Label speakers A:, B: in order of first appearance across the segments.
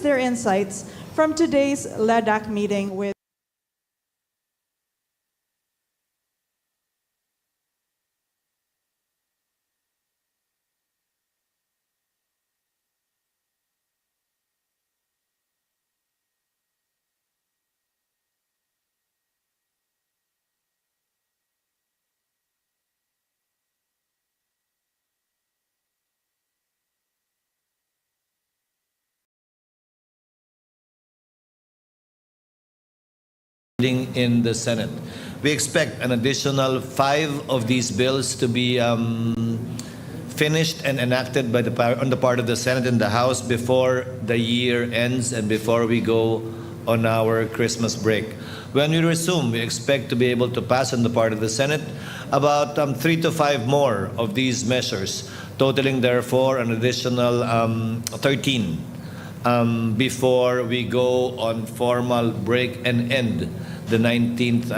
A: their insights from today's LEDAC meeting with
B: in the Senate. We expect an additional 5 of these bills to be finished and enacted by on the part of the Senate and the House before the year ends and before we go on our Christmas break. When we resume, we expect to be able to pass on the part of the Senate about 3 to 5 more of these measures, totaling therefore an additional 13 before we go on formal break and end the 19th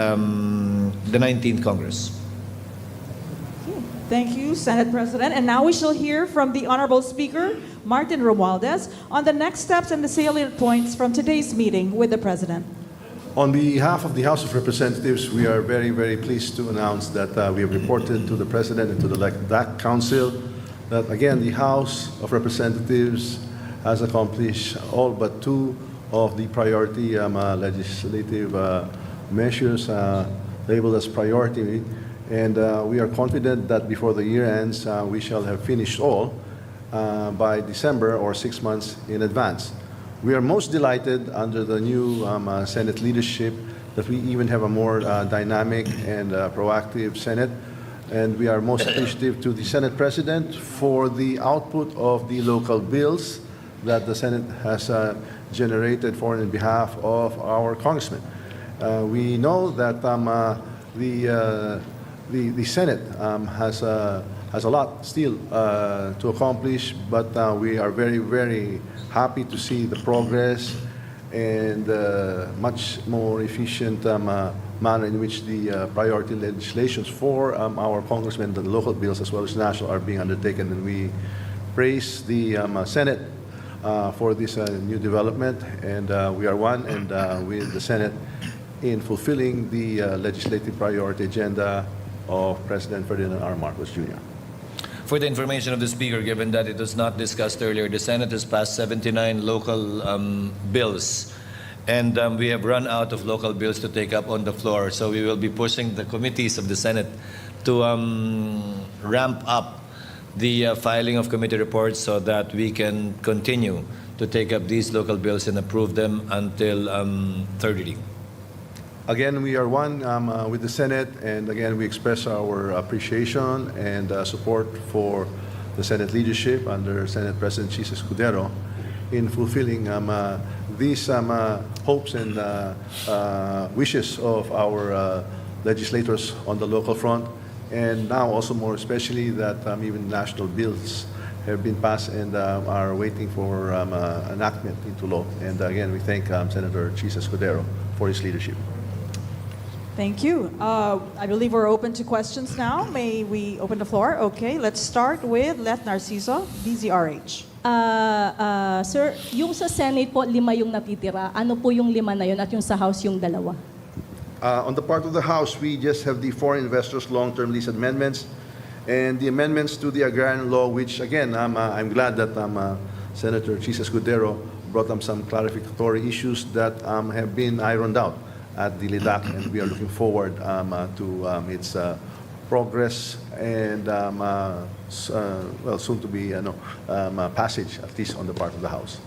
B: Congress.
A: Thank you, Senate President. And now we shall hear from the Honorable Speaker, Martin Romualdez, on the next steps and the salient points from today's meeting with the President.
C: On behalf of the House of Representatives, we are very, very pleased to announce that we have reported to the President and to the LEDAC Council that, again, the House of Representatives has accomplished all but 2 of the priority legislative measures labeled as priority, and we are confident that before the year ends, we shall have finished all by December or 6 months in advance. We are most delighted under the new Senate leadership that we even have a more dynamic and proactive Senate, and we are most appreciative to the Senate President for the output of the local bills that the Senate has generated for in behalf of our congressmen. We know that the Senate has a lot still to accomplish, but we are very, very happy to see the progress and much more efficient manner in which the priority legislations for our congressmen, the local bills as well as national, are being undertaken. And we praise the Senate for this new development, and we are one and with the Senate in fulfilling the legislative priority agenda of President Ferdinand R. Marcos Jr.
B: For the information of the Speaker, given that it was not discussed earlier, the Senate has passed 79 local bills, and we have run out of local bills to take up on the floor. So we will be pushing the committees of the Senate to ramp up the filing of committee reports so that we can continue to take up these local bills and approve them until third reading.
C: Again, we are one with the Senate, and again, we express our appreciation and support for the Senate leadership under Senate President Chiz Escudero in fulfilling these hopes and wishes of our legislators on the local front, and now also more especially that even national bills have been passed and are waiting for enactment into law. And again, we thank Senator Chiz Escudero for his leadership.
A: Thank you. I believe we're open to questions now. May we open the floor? Okay, let's start with Let Narciso, DZRH.
D: Sir, yung sa Senate po, 5 yung natitira. Ano po yung 5 na yun at yung sa House yung 2?
C: On the part of the House, we just have the foreign investors long-term lease amendments and the amendments to the agrarian law, which again, I'm glad that Senator Chiz Escudero brought some clarificatory issues that have been ironed out at the LEDAC, and we are looking forward to its progress and well, soon to be passage, at least on the part of the House.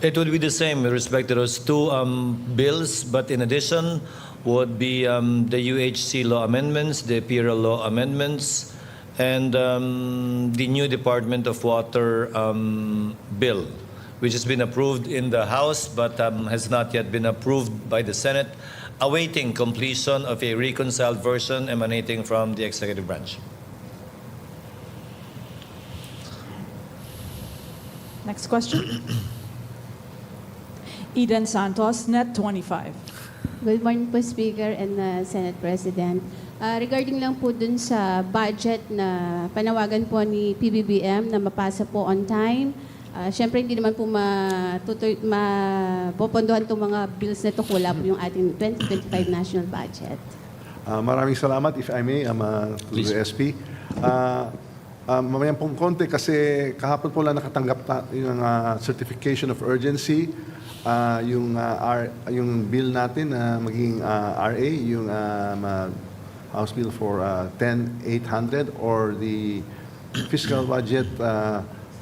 B: It would be the same with respect to those 2 bills, but in addition would be the UHC law amendments, the Imperial law amendments, and the new Department of Water bill, which has been approved in the House but has not yet been approved by the Senate, awaiting completion of a reconciled version emanating from the executive branch.
A: Next question. Eden Santos, Net 25.
E: Good morning po, Speaker and Senate President. Regarding lang po dun sa budget na panawagan po ni PBBM na mapasa po on time, Siyempre, hindi naman po mapopondohan itong mga bills na ito kung wala po yung ating 2025 national budget.
C: Maraming salamat, if I may, to
B: Please.
C: the SP. Mamayan pong konti kasi kahapon po lang nakatanggap yung certification of urgency, yung bill natin na maging RA, yung House Bill for 10,800 or the fiscal budget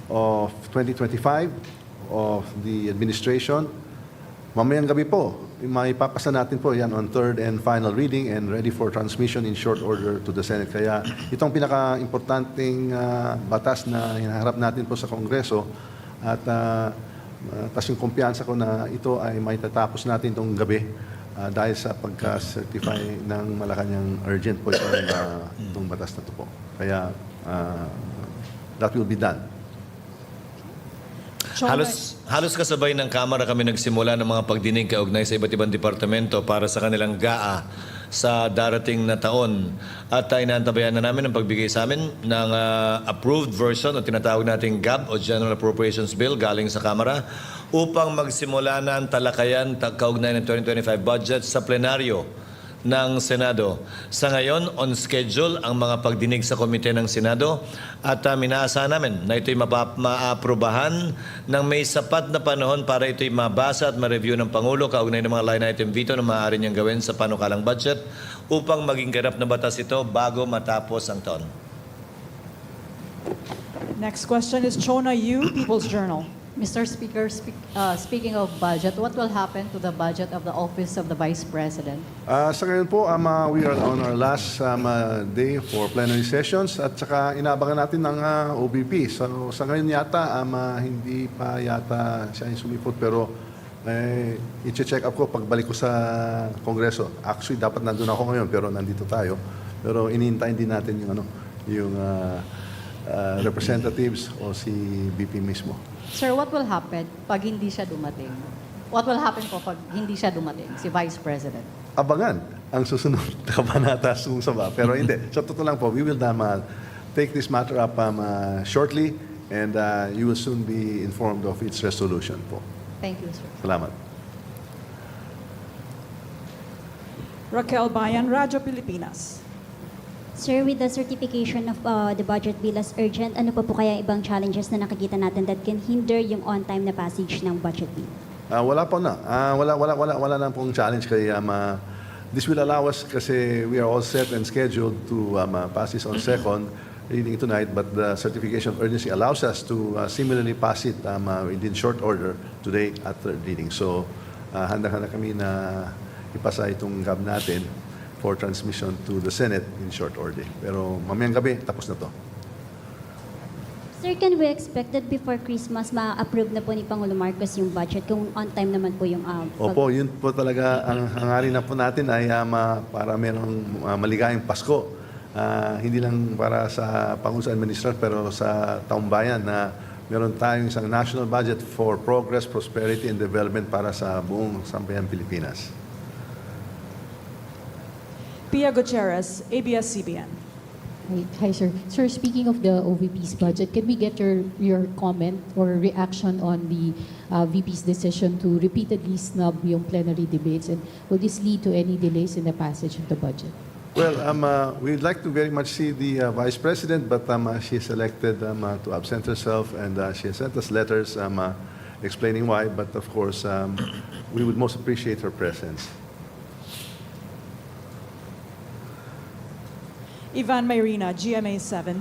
C: of 2025 of the administration. Mamayang gabi po, maipapasa natin po yan on third and final reading and ready for transmission in short order to the Senate. Kaya itong pinaka-importanting batas na hinaharap natin po sa Kongreso at tas yung kumpiyansa ko na ito ay maitatapos natin itong gabi dahil sa pagka-certify ng Malacañang urgent po itong batas na ito po. Kaya that will be done.
B: Halos kasabay ng Kamara kami nagsimula ng mga pagdinig kaugnay sa iba't ibang departamento para sa kanilang GAA sa darating na taon. At inaantabayan na namin ang pagbigay sa amin ng approved version o tinatawag nating GAB o General Appropriations Bill galing sa Kamara upang magsimula na ang talakayan kaugnay ng 2025 budget sa plenaryo ng Senado. Sa ngayon, on schedule ang mga pagdinig sa komite ng Senado at minaasahan namin na ito'y maaprubahan ng may sapat na panahon para ito'y mabasa at ma-review ng Pangulo kaugnay ng mga line item veto na maaari niyang gawin sa panukalang budget upang maging ganap na batas ito bago matapos ang taon.
A: Next question is Chona Yu, People's Journal.
F: Mr. Speaker, speaking of budget, what will happen to the budget of the Office of the Vice President?
C: Sa ngayon po, we are on our last day for plenary sessions at saka inaabangan natin ng OBP. So sa ngayon yata, hindi pa yata siya yung sumipot pero i-check up ko pagbalik ko sa Kongreso. Actually, dapat nandun ako ngayon pero nandito tayo. Pero inihintayin din natin yung representatives o si BP mismo.
F: Sir, what will happen pag hindi siya dumating? What will happen po pag hindi siya dumating, si Vice President?
C: Abangan ang susunod na kabanata sa ba. Pero hindi. Sa totoo lang po, we will take this matter up shortly and you will soon be informed of its resolution po.
F: Thank you, sir.
C: Salamat.
A: Raquel Bayan, Radyo Pilipinas.
G: Sir, with the certification of the budget bill as urgent, ano pa po kaya ibang challenges na nakikita natin that can hinder yung on-time na passage ng budget bill?
C: Wala po na. Wala na pong challenge kaya this will allow us kasi we are all set and scheduled to pass this on second reading tonight, but the certification of urgency allows us to similarly pass it within short order today at third reading. So, handa-handa kami na ipasa itong GAB natin for transmission to the Senate in short order. Pero mamayang gabi, tapos na to.
G: Sir, can we expect that before Christmas ma-approve na po ni Pangulo Marcos yung budget kung on-time naman po yung
C: Opo, yun po talaga ang hangarin na po natin ay para merong maligayang Pasko. Hindi lang para sa Pangulo sa Administrasyon pero sa taong bayan na meron tayong isang national budget for progress, prosperity, and development para sa buong sambayan Pilipinas.
A: Pia Gutierrez, ABS-CBN.
H: Hi, sir. Sir, speaking of the OVP's budget, can we get your comment or reaction on the VP's decision to repeatedly snub yung plenary debates? And will this lead to any delays in the passage of the budget?
C: Well, we'd like to very much see the Vice President, but she selected to absent herself, and she has sent us letters explaining why. But of course, we would most appreciate her presence.
A: Ivan Mayrina, GMA7.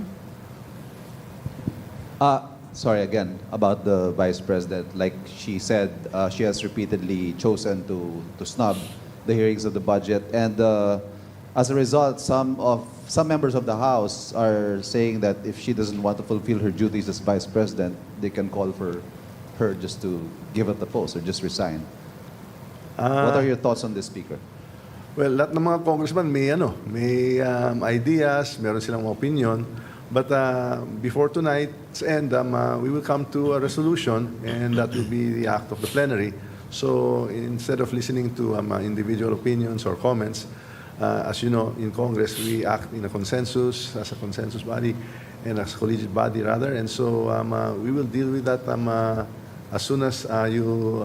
I: Sorry again about the Vice President. Like she said, she has repeatedly chosen to snub the hearings of the budget, and as a result, some members of the House are saying that if she doesn't want to fulfill her duties as Vice President, they can call for her just to give up the post or just resign. What are your thoughts on this, Speaker?
C: Well, lahat ng mga congressman may ideas, meron silang opinion. But before tonight's end, we will come to a resolution, and that will be the act of the plenary. So instead of listening to individual opinions or comments, as you know, in Congress, we act in a consensus, as a consensus body, and as collegiate body rather. And so we will deal with that as soon as you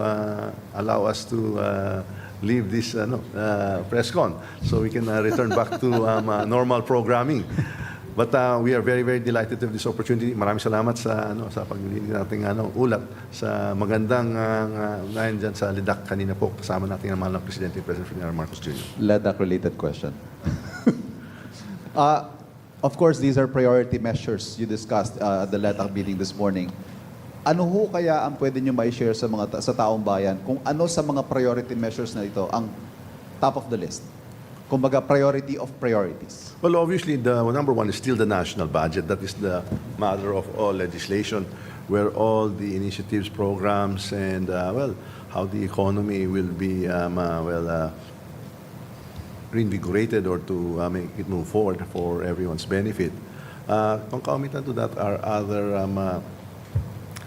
C: allow us to leave this press con, so we can return back to normal programming. But we are very, very delighted to have this opportunity. Maraming salamat sa paglilinig nating ulat sa magandang unahin dyan sa LEDAC kanina po. Kasama natin ang mahal na Presidente, President Ferdinand Marcos Jr.
I: LEDAC-related question. Of course, these are priority measures you discussed at the LEDAC meeting this morning. Ano ho kaya ang pwede nyo ma-share sa taong bayan kung ano sa mga priority measures na ito ang top of the list? Kumbaga, priority of priorities.
C: Well, obviously, the number one is still the national budget. That is the mother of all legislation, where all the initiatives, programs, and, how the economy will be, reinvigorated or to make it move forward for everyone's benefit. Concomitant to that are other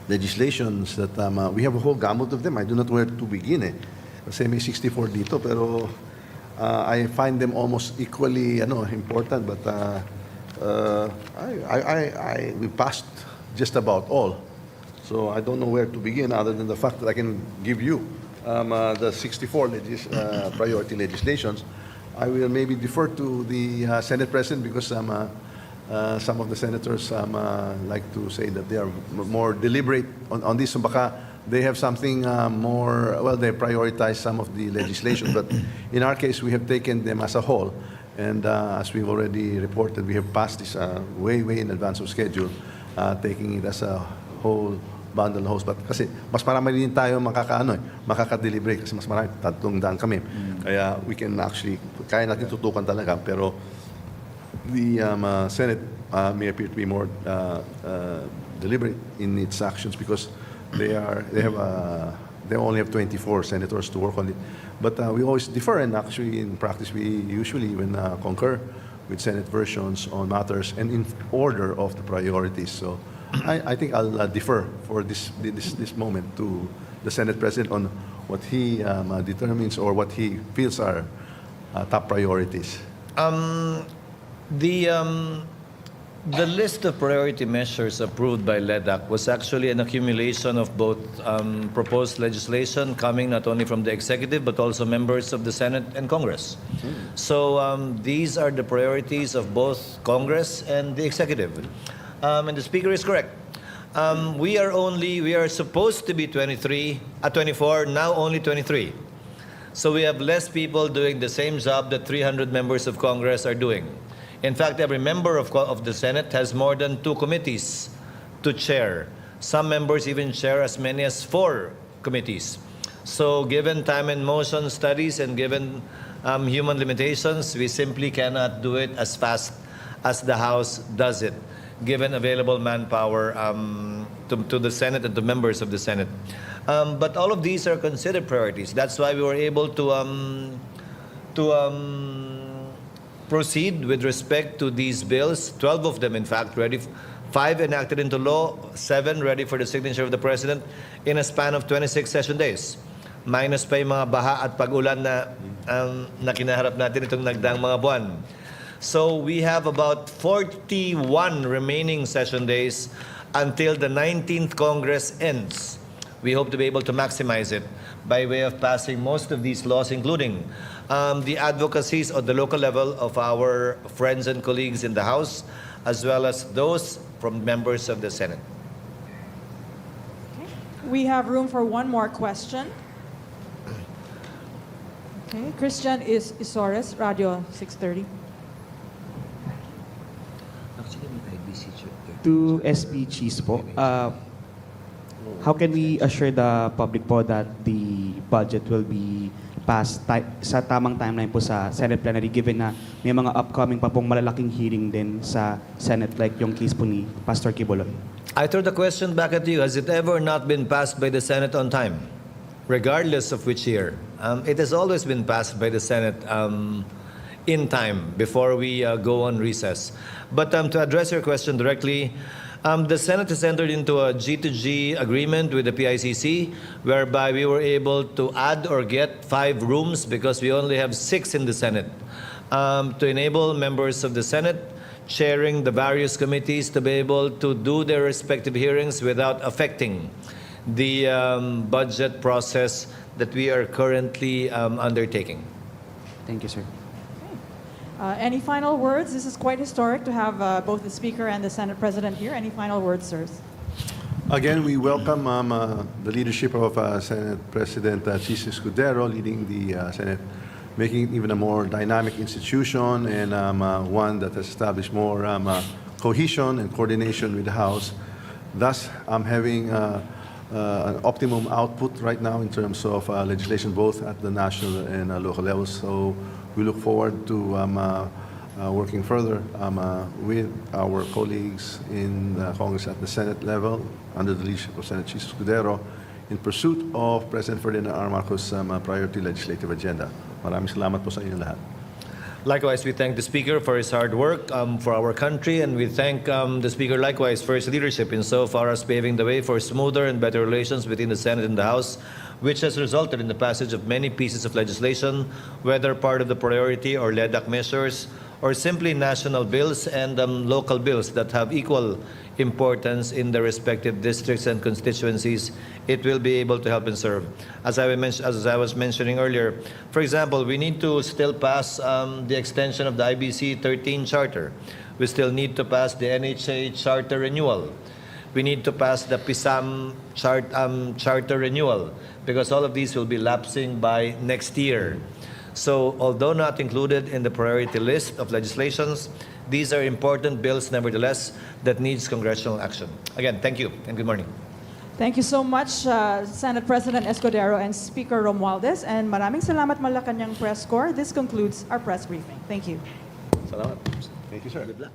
C: legislations that we have a whole gamut of them. I do not know where to begin. Kasi may 64 dito, pero I find them almost equally important, but we passed just about all. So I don't know where to begin other than the fact that I can give you the 64 priority legislations. I will maybe defer to the Senate President because some of the senators like to say that they are more deliberate on this. So baka they have something more, they prioritize some of the legislation. But in our case, we have taken them as a whole. And as we've already reported, we have passed this way in advance of schedule, taking it as a whole bundle host. But kasi mas marami din tayo makaka-deliberate kasi mas marami, 300 kami. Kaya we can actually, kaya natin tutukan talaga. Pero the Senate may appear to be more deliberate in its actions because they only have 24 senators to work on it. But we always defer, and actually in practice we usually even concur with Senate versions on matters and in order of the priorities. So I think I'll defer for this moment to the Senate President on what he determines or what he feels are top priorities.
B: The list of priority measures approved by LEDAC was actually an accumulation of both proposed legislation coming not only from the executive but also members of the Senate and Congress. So these are the priorities of both Congress and the executive. And the Speaker is correct. We are supposed to be 24, now only 23. So we have less people doing the same job that 300 members of Congress are doing. In fact, every member of the Senate has more than 2 committees to chair. Some members even chair as many as 4 committees. So given time and motion studies and given human limitations, we simply cannot do it as fast as the House does it, given available manpower to the Senate and to members of the Senate. But all of these are considered priorities. That's why we were able to proceed with respect to these bills, 12 of them in fact, 5 enacted into law, 7 ready for the signature of the President in a span of 26 session days. Minus pa yung mga baha at pag-ulan na kinaharap natin itong nagdaang mga buwan. So we have about 41 remaining session days until the 19th Congress ends. We hope to be able to maximize it by way of passing most of these laws, including the advocacies at the local level of our friends and colleagues in the House, as well as those from members of the Senate.
A: We have room for one more question. Okay, Christian Isores, Radio 630.
J: To SP Chiz po, how can we assure the public po that the budget will be passed sa tamang timeline po sa Senate plenary given na may mga upcoming pa pong malalaking hearing din sa Senate like yung case po ni Pastor Quiboloy?
B: I throw the question back at you. Has it ever not been passed by the Senate on time, regardless of which year? It has always been passed by the Senate in time before we go on recess. But to address your question directly, the Senate has entered into a G2G agreement with the PICC whereby we were able to add or get 5 rooms because we only have 6 in the Senate to enable members of the Senate chairing the various committees to be able to do their respective hearings without affecting the budget process that we are currently undertaking.
J: Thank you, sir.
A: Any final words? This is quite historic to have both the Speaker and the Senate President here. Any final words, sirs?
C: Again, we welcome the leadership of Senate President Chiz Escudero leading the Senate, making it even a more dynamic institution and one that has established more cohesion and coordination with the House. Thus, having an optimum output right now in terms of legislation both at the national and local levels. So we look forward to working further with our colleagues in Congress at the Senate level under the leadership of Senator Chiz Escudero in pursuit of President Ferdinand R. Marcos' priority legislative agenda. Maraming salamat po sa inyo lahat.
B: Likewise, we thank the Speaker for his hard work for our country, and we thank the Speaker likewise for his leadership insofar as paving the way for smoother and better relations between the Senate and the House, which has resulted in the passage of many pieces of legislation, whether part of the priority or LEDAC measures, or simply national bills and local bills that have equal importance in the respective districts and constituencies. It will be able to help and serve. As I was mentioning earlier, for example, we need to still pass the extension of the IBC 13 Charter. We still need to pass the NHA Charter renewal. We need to pass the PISAM Charter renewal, because all of these will be lapsing by next year. So, although not included in the priority list of legislations, these are important bills, nevertheless, that needs congressional action. Again, thank you and good morning.
A: Thank you so much, Senate President Escudero and Speaker Romualdez. And maraming salamat Malacañang Press Corps. This concludes our press briefing. Thank you.
C: Salamat. Thank you, sir.
B: Good luck.